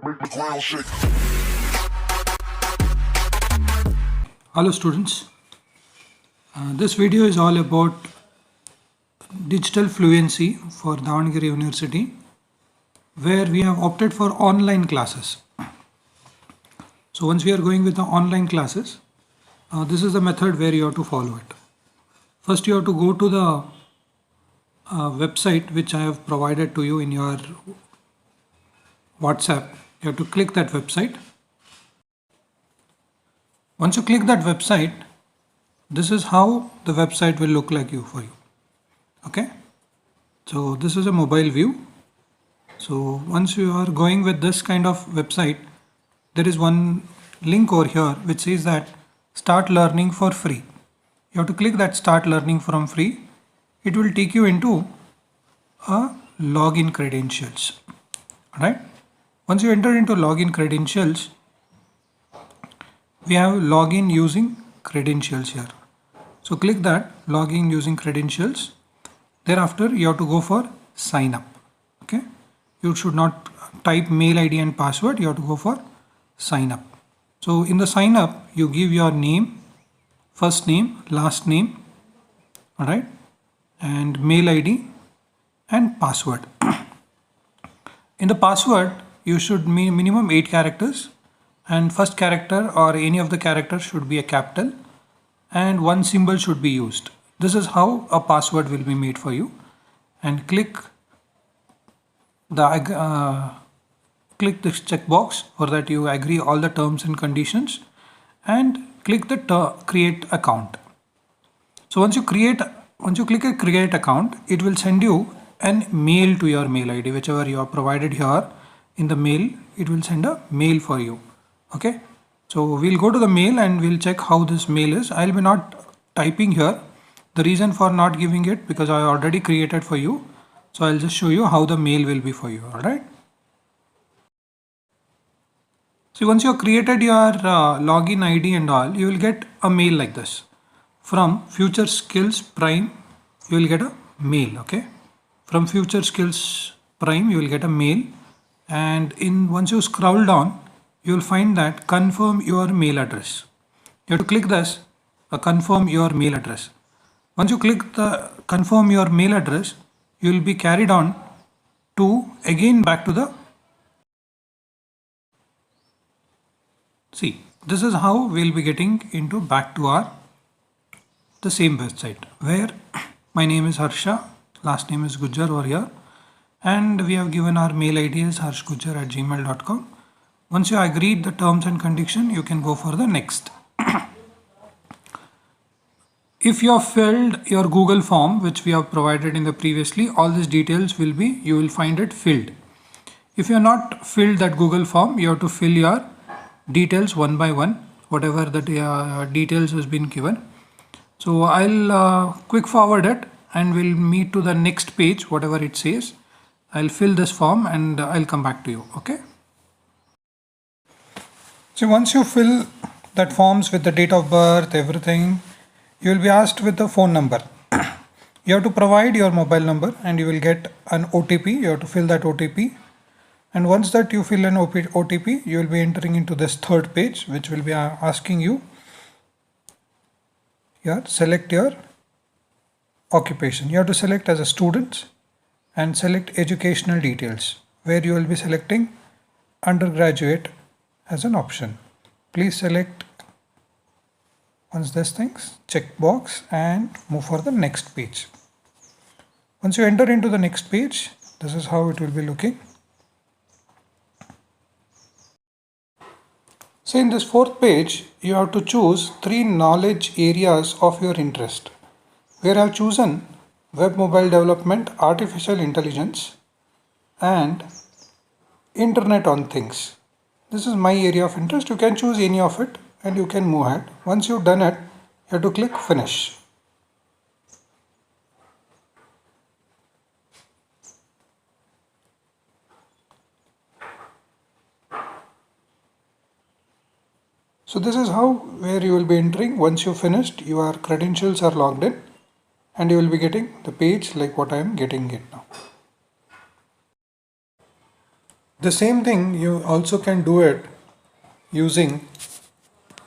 Make the ground shake. Hello students, this video is all about digital fluency for Davangere University, where we have opted for online classes. So once we are going with the online classes, this is the method where you have to follow it. First you have to go to the website which I have provided to you in your WhatsApp. You have to click that website. Once you click that website, this is how the website will look like for you. Okay, so this is a mobile view. So once you are going with this kind of website, there is one link over here which says that start learning for free. You have to click that start learning from free. It will take you into a login credentials. Alright, once you enter into login credentials, we have login using credentials here. So click that login using credentials. Thereafter you have to go for sign up. Okay, you should not type mail ID and password. You have to go for sign up. So in the sign up you give your name, first name, last name, all right, and mail ID and password. In the password you should minimum 8 characters, and first character or any of the characters should be a capital and one symbol should be used. This is how a password will be made for you. And click this checkbox for that you agree all the terms and conditions, and click the create account. So once you click a create account, it will send you an mail to your mail ID, whichever you have provided here in the mail. It will send a mail for you. Okay, so we'll go to the mail and we'll check how this mail is. I'll be not typing here. The reason for not giving it because I already created for you. So I'll just show you how the mail will be for you. All right. So once you have created your login ID and all, you will get a mail like this from Future Skills Prime. You will get a mail. Okay, from Future Skills Prime you will get a mail, and once you scroll down, you will find that confirm your mail address. You have to click this, confirm your mail address. Once you click the confirm your mail address, you will be carried on to again back to the, see, this is how we'll be getting into back to the same website where my name is Harsha, last name is Gujjar over here, and we have given our mail ID as harshgujjar@gmail.com. Once you agreed the terms and condition, you can go for the next. If you have filled your Google form, which we have provided in the previously, all these details will be, you will find it filled. If you have not filled that Google form, you have to fill your details one by one, whatever the details has been given. So I'll quick forward it and we'll meet to the next page, whatever it says. I'll fill this form and I'll come back to you. Okay. So once you fill that forms with the date of birth, everything, you will be asked with the phone number. You have to provide your mobile number and you will get an OTP. You have to fill that OTP. And once that you fill an OTP, you will be entering into this third page, which will be asking you here, select your occupation. You have to select as a student and select educational details, where you will be selecting undergraduate as an option. Please select once this things, check box, and move for the next page. Once you enter into the next page, this is how it will be looking. So in this fourth page, you have to choose 3 knowledge areas of your interest, where I have chosen web mobile development, artificial intelligence, and internet on things. This is my area of interest. You can choose any of it and you can move ahead. Once you've done it, you have to click finish. So this is how where you will be entering. Once you finished, your credentials are logged in and you will be getting the page like what I am getting it now. The same thing you also can do it using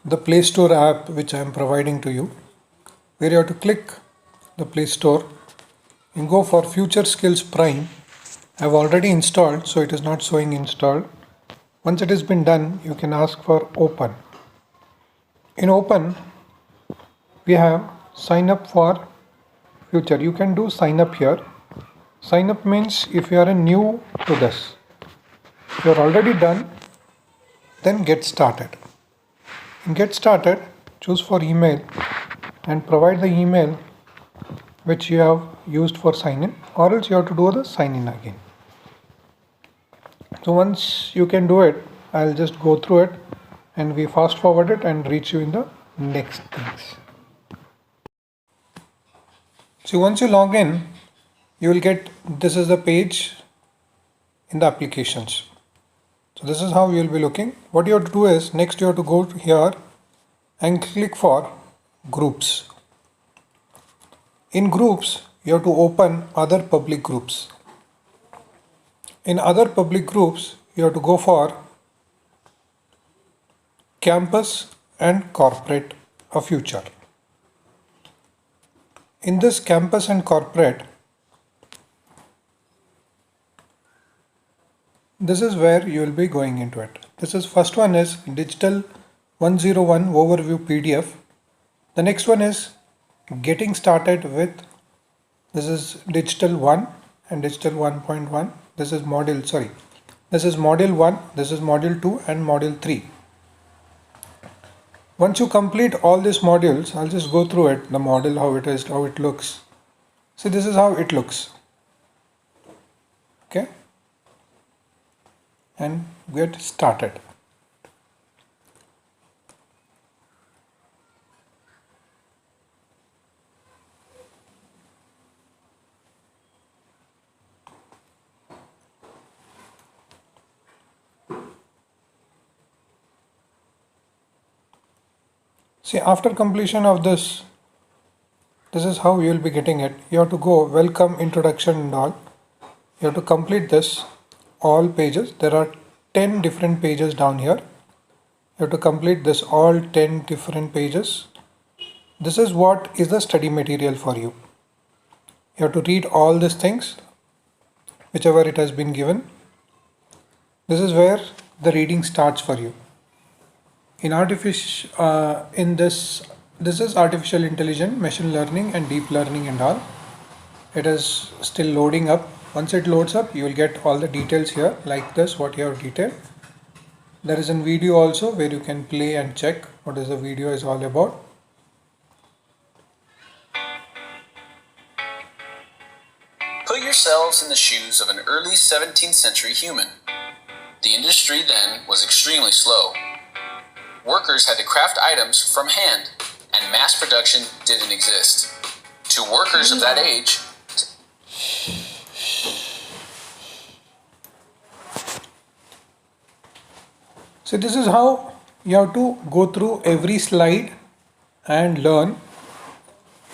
the Play Store app which I am providing to you, where you have to click the Play Store and go for Future Skills Prime. I have already installed, so it is not showing installed. Once it has been done, you can ask for open. In open, we have sign up for future. You can do sign up here. Sign up means if you are new to this. If you are already done, then get started. In get started, choose for email and provide the email which you have used for sign in, or else you have to do the sign in again. So once you can do it, I'll just go through it and we fast forward it and reach you in the next things. So once you log in, you will get, this is the page in the applications. So this is how you will be looking. What you have to do is, next you have to go here and click for groups. In groups, you have to open other public groups. In other public groups, you have to go for campus and corporate a future. In this campus and corporate, this is where you will be going into it. This is first one is digital 101 overview PDF. The next one is getting started with, this is digital 1 and digital 1.1. This is module 1, this is module 2 and module 3. Once you complete all these modules, I'll just go through it, the model, how it is, how it looks. See, this is how it looks. Okay. And get started. See, after completion of this is how you will be getting it. You have to go welcome, introduction and all. You have to complete this, all pages. There are 10 different pages down here. You have to complete this all 10 different pages. This is what is the study material for you. You have to read all these things, whichever it has been given. This is where the reading starts for you. In this is artificial intelligence, machine learning and deep learning and all. It is still loading up. Once it loads up, you will get all the details here like this, what you have detailed. There is a video also where you can play and check what is the video is all about. Put yourselves in the shoes of an early 17th century human. The industry then was extremely slow. Workers had to craft items from hand, and mass production didn't exist. To workers of that age, so this is how you have to go through every slide and learn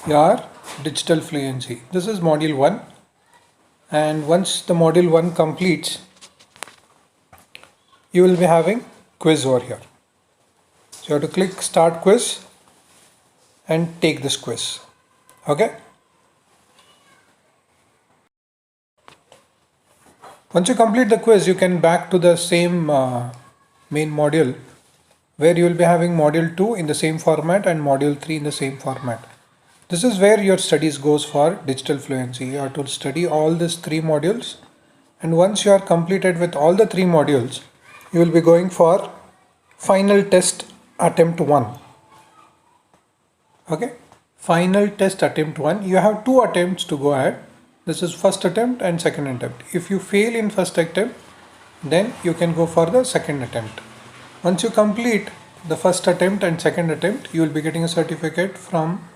your digital fluency. This is module 1, and once the module 1 completes, you will be having quiz over here. So you have to click start quiz and take this quiz. Okay. Once you complete the quiz, you can back to the same main module, where you will be having module 2 in the same format and module 3 in the same format. This is where your studies goes for digital fluency. You have to study all these 3 modules, and once you are completed with all the 3 modules, you will be going for final test attempt 1. Okay, final test attempt 1. You have 2 attempts to go ahead. This is first attempt and second attempt. If you fail in first attempt, then you can go for the second attempt. Once you complete the first attempt and second attempt, you will be getting a certificate from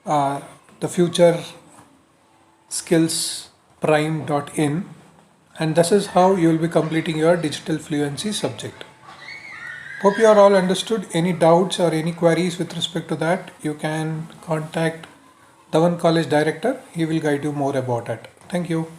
the Future Skills Prime.in, and this is how you will be completing your digital fluency subject. Hope you are all understood. Any doubts or any queries with respect to that, you can contact Dhawan College Director. He will guide you more about it. Thank you.